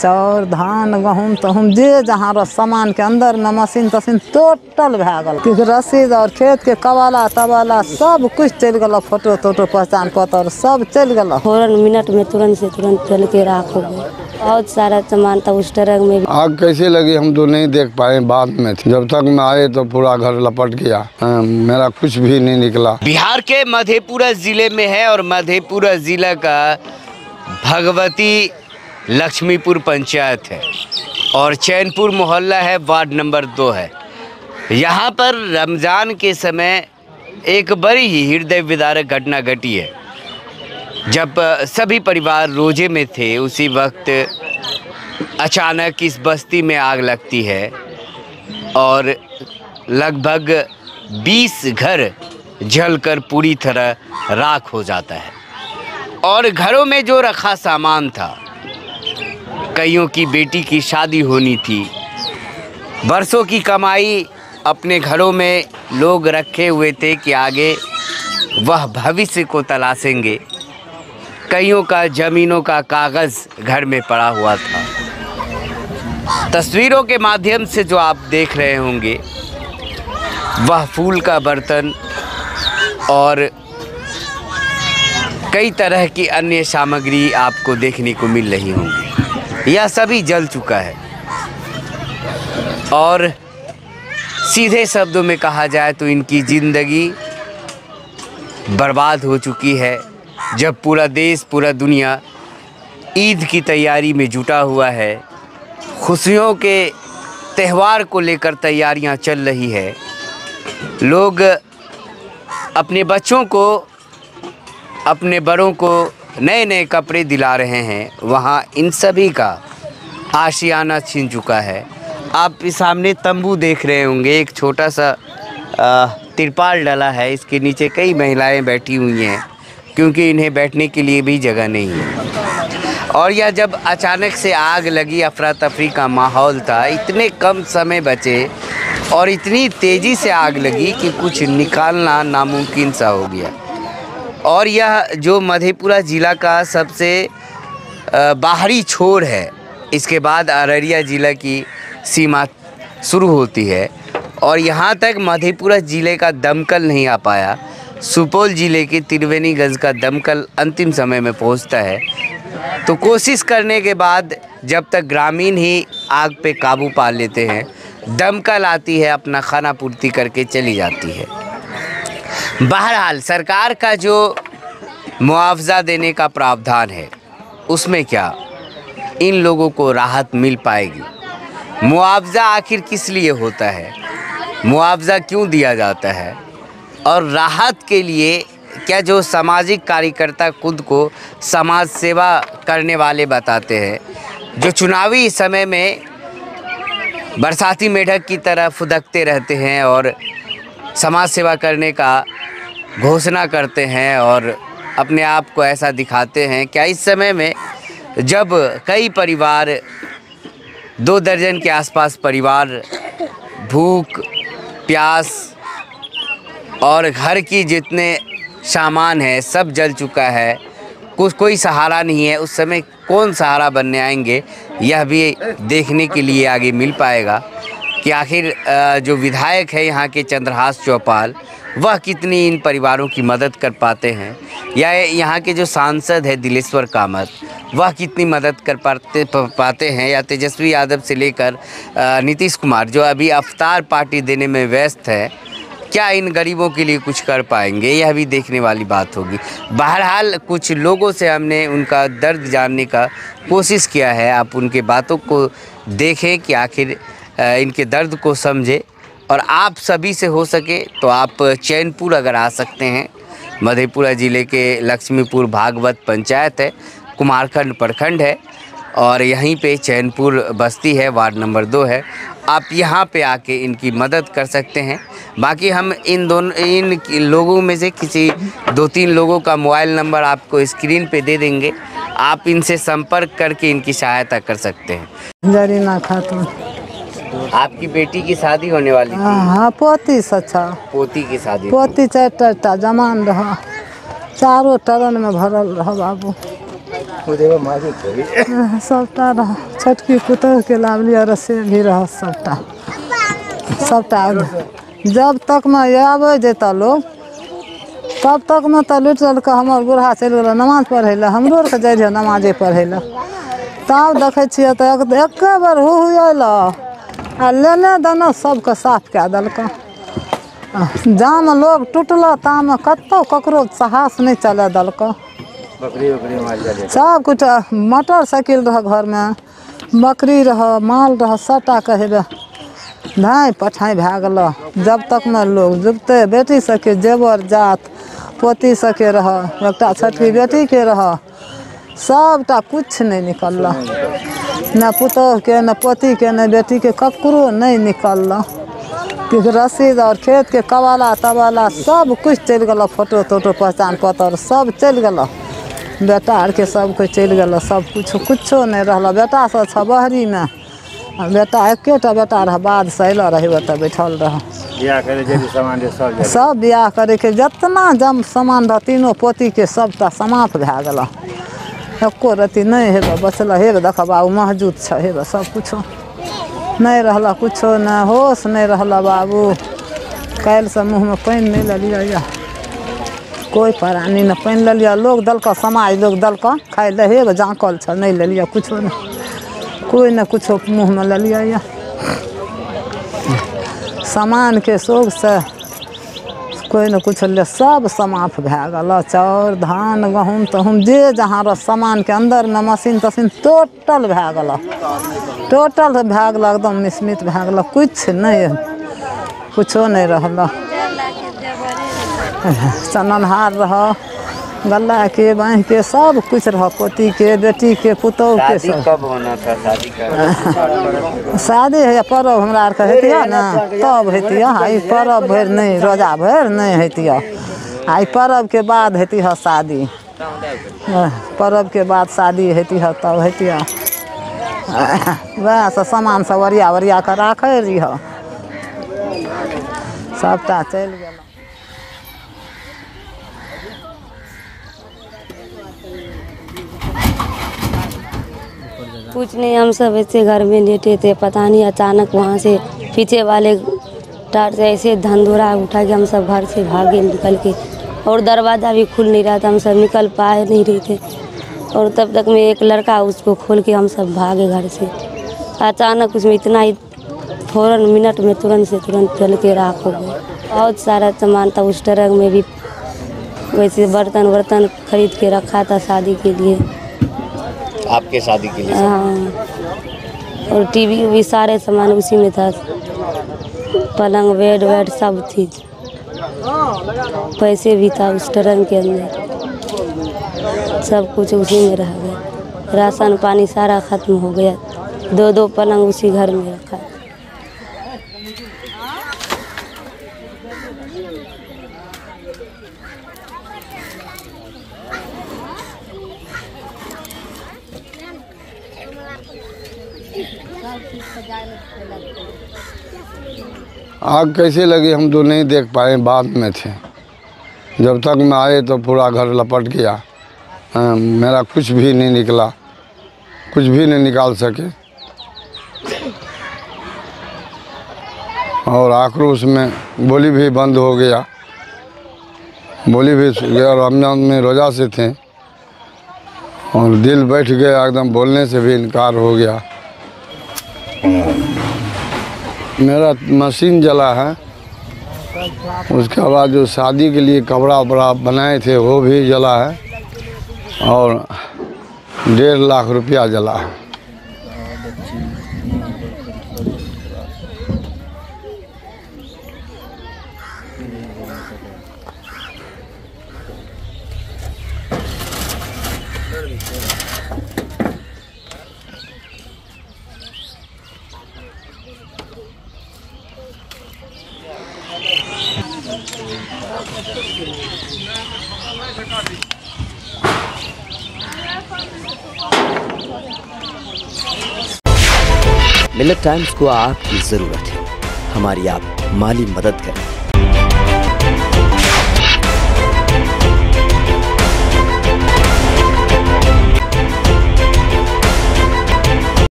चाउर धान गहूम तहूम जे जहाँ रह सामान के अंदर में मशीन तशीन टोटल भए गल। रसीद और खेत के कबाला तबाला सब कुछ चल गल। फोटो तोटो पहचान पत्र सब चल गल। फौरन मिनट में तुरंत से तुरंत चल के राख हो गए। बहुत सारा सामान था उस ट्रक में। आग कैसे लगी हम तो नहीं देख पाए, बाद में जब तक मैं आए तो पूरा घर लपट गया। मेरा कुछ भी नहीं निकला। बिहार के मधेपुरा जिले में है और मधेपुरा जिला का भगवती लक्ष्मीपुर पंचायत है और चैनपुर मोहल्ला है, वार्ड नंबर 2 है। यहाँ पर रमज़ान के समय एक बड़ी ही हृदय विदारक घटना घटी है। जब सभी परिवार रोजे में थे उसी वक्त अचानक इस बस्ती में आग लगती है और लगभग 20 घर जलकर पूरी तरह राख हो जाता है। और घरों में जो रखा सामान था, कईयों की बेटी की शादी होनी थी, बरसों की कमाई अपने घरों में लोग रखे हुए थे कि आगे वह भविष्य को तलाशेंगे। कईयों का ज़मीनों का कागज़ घर में पड़ा हुआ था। तस्वीरों के माध्यम से जो आप देख रहे होंगे वह फूल का बर्तन और कई तरह की अन्य सामग्री आपको देखने को मिल रही होंगी। यह सभी जल चुका है और सीधे शब्दों में कहा जाए तो इनकी ज़िंदगी बर्बाद हो चुकी है। जब पूरा देश पूरा दुनिया ईद की तैयारी में जुटा हुआ है, खुशियों के त्यौहार को लेकर तैयारियां चल रही है, लोग अपने बच्चों को अपने बड़ों को नए नए कपड़े दिला रहे हैं, वहाँ इन सभी का आशियाना छीन चुका है। आप इस सामने तंबू देख रहे होंगे, एक छोटा सा तिरपाल डला है, इसके नीचे कई महिलाएं बैठी हुई हैं क्योंकि इन्हें बैठने के लिए भी जगह नहीं है। और यह जब अचानक से आग लगी, अफरा तफरी का माहौल था, इतने कम समय बचे और इतनी तेज़ी से आग लगी कि कुछ निकालना नामुमकिन सा हो गया। और यह जो मधेपुरा ज़िला का सबसे बाहरी छोर है, इसके बाद अररिया ज़िला की सीमा शुरू होती है और यहाँ तक मधेपुरा ज़िले का दमकल नहीं आ पाया। सुपौल ज़िले के त्रिवेणीगंज का दमकल अंतिम समय में पहुँचता है, तो कोशिश करने के बाद जब तक ग्रामीण ही आग पे काबू पा लेते हैं, दमकल आती है, अपना खाना पूर्ति करके चली जाती है। बहरहाल सरकार का जो मुआवजा देने का प्रावधान है उसमें क्या इन लोगों को राहत मिल पाएगी? मुआवजा आखिर किस लिए होता है, मुआवजा क्यों दिया जाता है और राहत के लिए क्या जो सामाजिक कार्यकर्ता खुद को समाज सेवा करने वाले बताते हैं, जो चुनावी समय में बरसाती मेढक की तरह फुदकते रहते हैं और समाज सेवा करने का घोषणा करते हैं और अपने आप को ऐसा दिखाते हैं, क्या इस समय में जब कई परिवार 2 दर्जन के आसपास परिवार भूख प्यास और घर की जितने सामान है सब जल चुका है, कोई सहारा नहीं है, उस समय कौन सहारा बनने आएंगे यह भी देखने के लिए आगे मिल पाएगा कि आखिर जो विधायक है यहाँ के चंद्रहास चौपाल, वह कितनी इन परिवारों की मदद कर पाते हैं, या यहाँ के जो सांसद है दिलेश्वर कामत, वह कितनी मदद कर पाते हैं, या तेजस्वी यादव से लेकर नीतीश कुमार जो अभी अफ्तार पार्टी देने में व्यस्त है, क्या इन गरीबों के लिए कुछ कर पाएंगे, यह भी देखने वाली बात होगी। बहरहाल कुछ लोगों से हमने उनका दर्द जानने का कोशिश किया है, आप उनके बातों को देखें कि आखिर इनके दर्द को समझें और आप सभी से हो सके तो आप चैनपुर अगर आ सकते हैं, मधेपुरा ज़िले के लक्ष्मीपुर भागवत पंचायत है, कुमारखंड प्रखंड है और यहीं पे चैनपुर बस्ती है, वार्ड नंबर 2 है। आप यहाँ पे आके इनकी मदद कर सकते हैं। बाकी हम इन लोगों में से किसी 2-3 लोगों का मोबाइल नंबर आपको स्क्रीन पे दे देंगे, आप इनसे संपर्क करके इनकी सहायता कर सकते हैं। जरीना खातून। आपकी बेटी की शादी होने वाली थी? हाँ, पोती सच्चा पोती की शादी। पोती 4टा जमान रहा, 4 टरन में भरल रहा बाबू। सबटा रह छोटकी पुतोह के लावलिया रसे भी रह सबटा जब तक में आबे जेता लोग तब तक में तो लुटल के हमर बूढ़ा चलि गेल नमाज पढ़ै लए, हमरो आरके जाइ रहिए नमाजे पढ़ै लए। तब देखै छियै तऽ एके बेर हुएल आ लेने देने सबके साफ कए देलकै। जामे लोग टूटल तामे कतौ ककरो साहस नहीं चले देलकै। सब कुछ मोटरसाइकिल रह घर में, बकरी रह, माल रह, सबटा कहे धाई पठाई भए गेल। जब तक में लोग जुगते बेटी सके जेवर जात पोती सके रह, एकटा छोटकी बेटी के रह, सबटा कुछ नहीं निकल, न पुतोह के न पोती के न बेटी के ककरो नहीं निकल। रसीद और खेत के कवाला तवाला सब कुछ चल गल, फोटो तोटो पहचान पत्र सब चल गल। बेटा आर के सब कुछ चल गल, सब कुछो नहीं रहल। बेटा सब छ बहरी में, बेटा एकेटा बेटा रह, बाद से अल रहे तो बैठल रह। सब बियाह करे के जितना जम सामान रह तीनों पोती के सबटा समाप्त भए गल। एको रती नहीं हेबे बचल, हेबे देख बाबू महजूद छ, हेबे सब कुछो नहीं रहला, कुछो नहीं होश नहीं रहला बाबू। कल से मुँह में पानी नहीं ले लिया, कोई परानी न पानी ले लिया। लोग दल का समाज लोग दल का खाए ले हेबे जाकल छ, नहीं ले लिया कुछो नहीं, कोई न कुछो मुँह में ले लिया। सामान के शौक से कोई न कुछ ले, सब समाप्त भए गल। चाउर धान गहूम तहूम जे जहाँ रह सामान के अंदर में मशीन तशीन टोटल भए गल, टोटल भए गल, एकदम मिसमित भए गल, कुछ नहीं कुछो नहीं रहल। चननहार रह, गला के बाँह के सब कुछ रह, पोती के बेटी के पुतोह के सब। कब होना था शादी का? शादी है पर्व हमरा आर के हेतिया ना, तब हेतिया। आई पर्व भर नहीं, रोजा भर नहीं हेतिया, आई पर्व के बाद हेती है शादी। पर्व के बाद शादी हेती है तब हेतिया। वह से सामान सब वरिया वरिया के राखे रही, सबटा चल गया। कुछ नहीं, हम सब ऐसे घर में लेटे थे, पता नहीं अचानक वहाँ से पीछे वाले टार से ऐसे धंधुरा उठा के हम सब घर से भागे निकल के, और दरवाज़ा भी खुल नहीं रहा था, हम सब निकल पाए नहीं रहे थे। और तब तक में एक लड़का उसको खोल के हम सब भागे घर से। अचानक उसमें इतना ही फ़ौरन मिनट में तुरंत से तुरंत जल के राख हो गए। बहुत सारा सामान था उस ट्रक में भी, वैसे बर्तन खरीद के रखा था शादी के लिए, आपके शादी के लिए? हाँ, और टीवी भी सारे सामान उसी में था, पलंग बेड सब चीज़, पैसे भी था उस ट्रक के अंदर, सब कुछ उसी में रह गया। राशन पानी सारा ख़त्म हो गया, 2 पलंग उसी घर में रखा। आग कैसे लगी हम तो नहीं देख पाए, बाद में थे। जब तक मैं आए तो पूरा घर लपट गया। मेरा कुछ भी नहीं निकला, कुछ भी नहीं निकाल सके। और आक्रोश में बोली भी बंद हो गया, बोली भी गया। रमजान में रोज़ा से थे और दिल बैठ गया, एकदम बोलने से भी इनकार हो गया। मेरा मशीन जला है, उसके बाद जो शादी के लिए कपड़ा वपड़ा बनाए थे वो भी जला है, और 1.5 लाख रुपया जला है। मिल्लत टाइम्स को आपकी ज़रूरत है, हमारी आप माली मदद करें।